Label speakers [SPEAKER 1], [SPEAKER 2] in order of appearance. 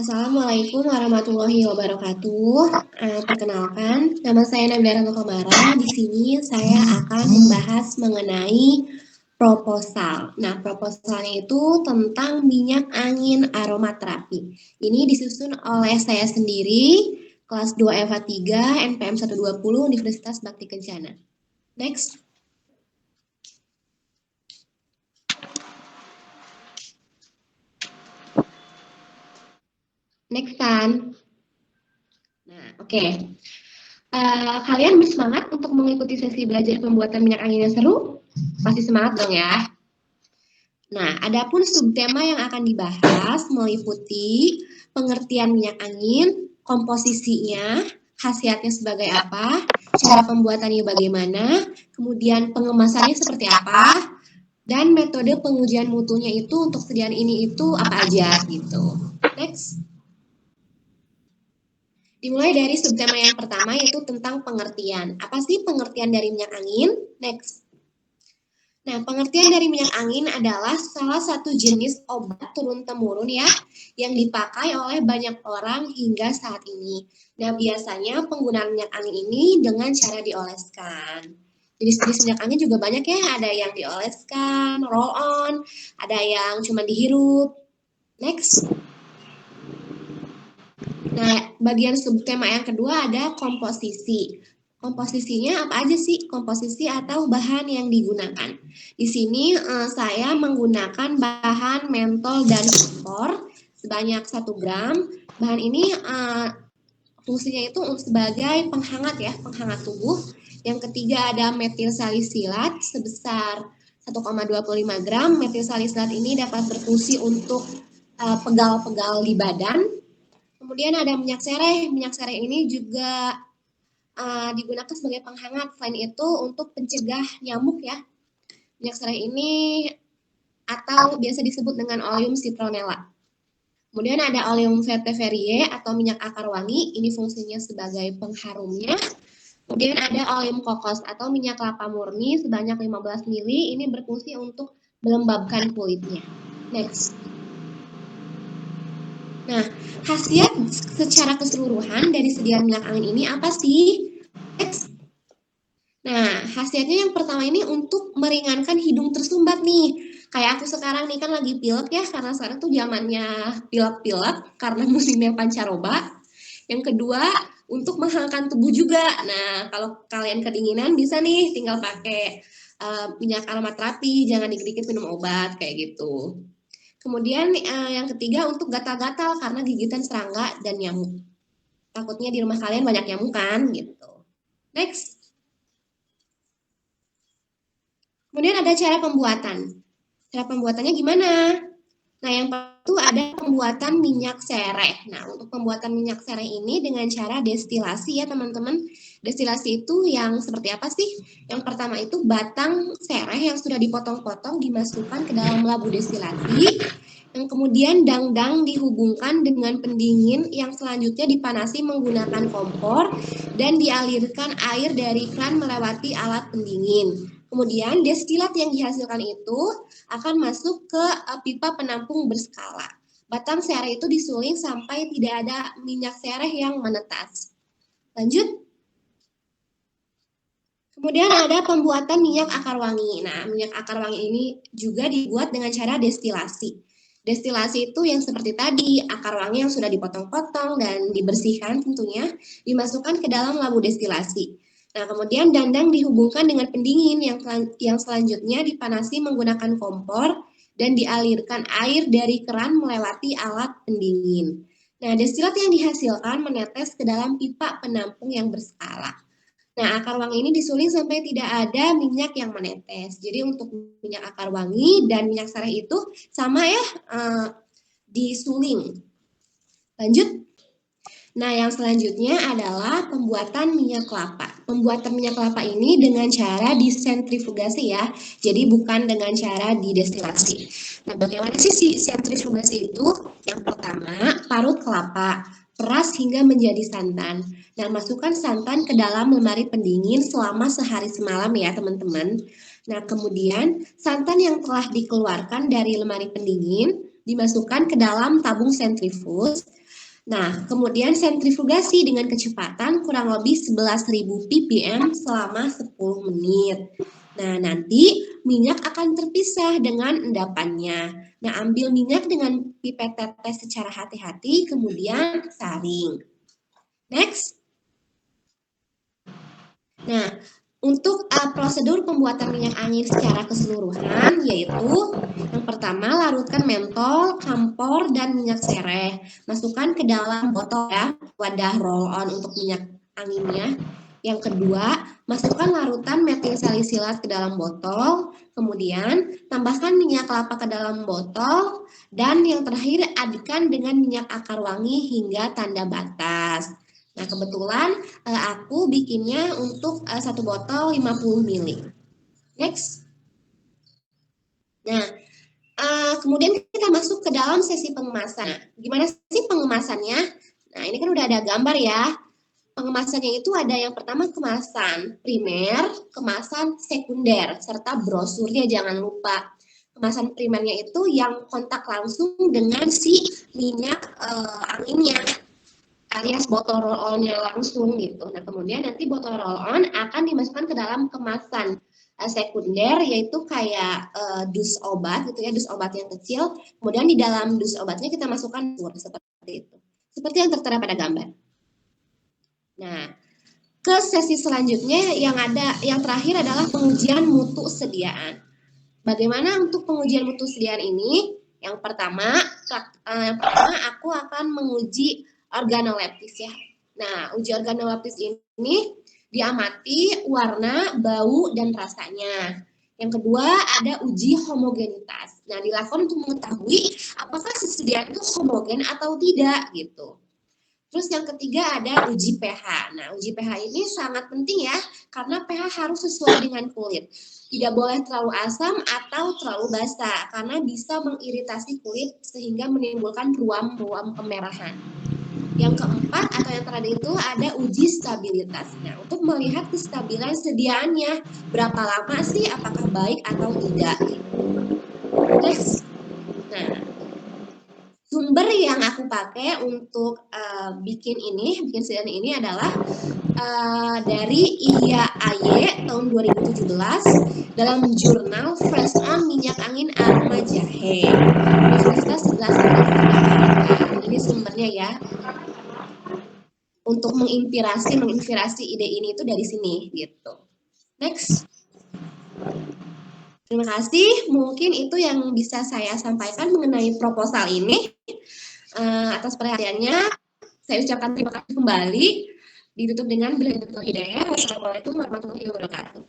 [SPEAKER 1] Assalamualaikum warahmatullahi wabarakatuh. Perkenalkan, nama saya Nabila Ranto Komara. Di sini saya akan membahas mengenai proposal. Nah, proposalnya itu tentang minyak angin aromaterapi. Ini disusun oleh saya sendiri, kelas 2 EVA 3, NPM 120, Universitas Bakti Kencana. Next. Next kan. Nah, oke. Kalian bersemangat untuk mengikuti sesi belajar pembuatan minyak angin yang seru? Pasti semangat dong ya. Nah, adapun subtema yang akan dibahas meliputi pengertian minyak angin, komposisinya, khasiatnya sebagai apa, cara pembuatannya bagaimana, kemudian pengemasannya seperti apa, dan metode pengujian mutunya itu untuk sediaan ini itu apa aja gitu. Next. Dimulai dari subtema yang pertama yaitu tentang pengertian. Apa sih pengertian dari minyak angin? Next. Nah, pengertian dari minyak angin adalah salah satu jenis obat turun-temurun ya, yang dipakai oleh banyak orang hingga saat ini. Nah, biasanya penggunaan minyak angin ini dengan cara dioleskan. Jenis-jenis minyak angin juga banyak ya, ada yang dioleskan, roll on, ada yang cuma dihirup. Next. Nah, bagian subtema yang kedua ada komposisi. Komposisinya apa aja sih? Komposisi atau bahan yang digunakan. Di sini saya menggunakan bahan mentol dan fosfor sebanyak 1 gram. Bahan ini fungsinya itu sebagai penghangat ya, penghangat tubuh. Yang ketiga ada metil salisilat sebesar 1,25 gram. Metil salisilat ini dapat berfungsi untuk pegal-pegal di badan. Kemudian ada minyak sereh. Minyak sereh ini juga digunakan sebagai penghangat. Selain itu untuk pencegah nyamuk ya. Minyak sereh ini atau biasa disebut dengan oleum citronella. Kemudian ada oleum vetiverie atau minyak akar wangi. Ini fungsinya sebagai pengharumnya. Kemudian ada oleum kokos atau minyak kelapa murni sebanyak 15 ml. Ini berfungsi untuk melembabkan kulitnya. Next. Nah, khasiat secara keseluruhan dari sediaan minyak angin ini apa sih? Next. Nah, khasiatnya yang pertama ini untuk meringankan hidung tersumbat nih. Kayak aku sekarang nih kan lagi pilek ya, karena sekarang tuh zamannya pilek-pilek karena musimnya pancaroba. Yang kedua, untuk menghangatkan tubuh juga. Nah, kalau kalian kedinginan bisa nih tinggal pakai minyak aromaterapi, jangan dikit-dikit minum obat kayak gitu. Kemudian yang ketiga untuk gatal-gatal karena gigitan serangga dan nyamuk. Takutnya di rumah kalian banyak nyamuk kan gitu. Next. Kemudian ada cara pembuatan. Cara pembuatannya gimana? Nah, yang pertama itu ada pembuatan minyak sereh. Nah, untuk pembuatan minyak sereh ini dengan cara destilasi ya teman-teman. Destilasi itu yang seperti apa sih? Yang pertama itu batang sereh yang sudah dipotong-potong dimasukkan ke dalam labu destilasi. Yang kemudian dangdang dihubungkan dengan pendingin yang selanjutnya dipanasi menggunakan kompor dan dialirkan air dari kran melewati alat pendingin. Kemudian destilat yang dihasilkan itu akan masuk ke pipa penampung berskala. Batang sereh itu disuling sampai tidak ada minyak sereh yang menetas. Lanjut. Kemudian ada pembuatan minyak akar wangi. Nah, minyak akar wangi ini juga dibuat dengan cara destilasi. Destilasi itu yang seperti tadi, akar wangi yang sudah dipotong-potong dan dibersihkan tentunya, dimasukkan ke dalam labu destilasi. Nah, kemudian dandang dihubungkan dengan pendingin yang selanjutnya dipanasi menggunakan kompor dan dialirkan air dari keran melewati alat pendingin. Nah, destilat yang dihasilkan menetes ke dalam pipa penampung yang berskala. Nah, akar wangi ini disuling sampai tidak ada minyak yang menetes. Jadi untuk minyak akar wangi dan minyak sereh itu sama ya, disuling. Lanjut. Nah, yang selanjutnya adalah pembuatan minyak kelapa. Pembuatan minyak kelapa ini dengan cara disentrifugasi ya. Jadi bukan dengan cara didestilasi. Nah, bagaimana sih sentrifugasi itu? Yang pertama, parut kelapa, peras hingga menjadi santan. Nah, masukkan santan ke dalam lemari pendingin selama sehari semalam ya, teman-teman. Nah, kemudian santan yang telah dikeluarkan dari lemari pendingin dimasukkan ke dalam tabung sentrifuge. Nah, kemudian sentrifugasi dengan kecepatan kurang lebih 11.000 ppm selama 10 menit. Nah, nanti minyak akan terpisah dengan endapannya. Nah, ambil minyak dengan pipet tetes secara hati-hati, kemudian saring. Next. Nah, untuk prosedur pembuatan minyak angin secara keseluruhan, yaitu yang pertama larutkan mentol, kampor, dan minyak sereh. Masukkan ke dalam botol ya, wadah roll-on untuk minyak anginnya. Yang kedua, masukkan larutan metil salisilat ke dalam botol. Kemudian, tambahkan minyak kelapa ke dalam botol. Dan yang terakhir, adukkan dengan minyak akar wangi hingga tanda batas. Nah, kebetulan aku bikinnya untuk satu botol 50 ml. Next. Nah, kemudian kita masuk ke dalam sesi pengemasan. Nah, gimana sih pengemasannya? Nah, ini kan udah ada gambar ya. Pengemasannya itu ada yang pertama kemasan primer, kemasan sekunder, serta brosurnya jangan lupa. Kemasan primernya itu yang kontak langsung dengan si minyak anginnya, alias botol roll-on-nya langsung gitu. Nah, kemudian nanti botol roll-on akan dimasukkan ke dalam kemasan sekunder, yaitu kayak dus obat gitu ya, dus obat yang kecil. Kemudian di dalam dus obatnya kita masukkan seperti itu. Seperti yang tertera pada gambar. Nah, ke sesi selanjutnya yang terakhir adalah pengujian mutu sediaan. Bagaimana untuk pengujian mutu sediaan ini? Yang pertama aku akan menguji organoleptis ya. Nah, uji organoleptis ini diamati warna, bau, dan rasanya. Yang kedua ada uji homogenitas. Nah, dilakukan untuk mengetahui apakah sesediaan itu homogen atau tidak gitu. Terus yang ketiga ada uji pH. Nah, uji pH ini sangat penting ya, karena pH harus sesuai dengan kulit. Tidak boleh terlalu asam atau terlalu basah, karena bisa mengiritasi kulit sehingga menimbulkan ruam-ruam kemerahan. Yang keempat atau yang terakhir itu ada uji stabilitas. Nah, untuk melihat kestabilan sediaannya, berapa lama sih, apakah baik atau tidak. Next. Nah, sumber yang aku pakai untuk bikin sediaan ini adalah dari IAAY tahun 2017 dalam jurnal Fresh On Minyak Angin Aroma Jahe Universitas 11 Jakarta. Ini sumbernya ya. Untuk menginspirasi ide ini itu dari sini gitu. Next. Terima kasih. Mungkin itu yang bisa saya sampaikan mengenai proposal ini. Atas perhatiannya, saya ucapkan terima kasih kembali. Ditutup dengan billahi hidayah. Wassalamualaikum warahmatullahi wabarakatuh.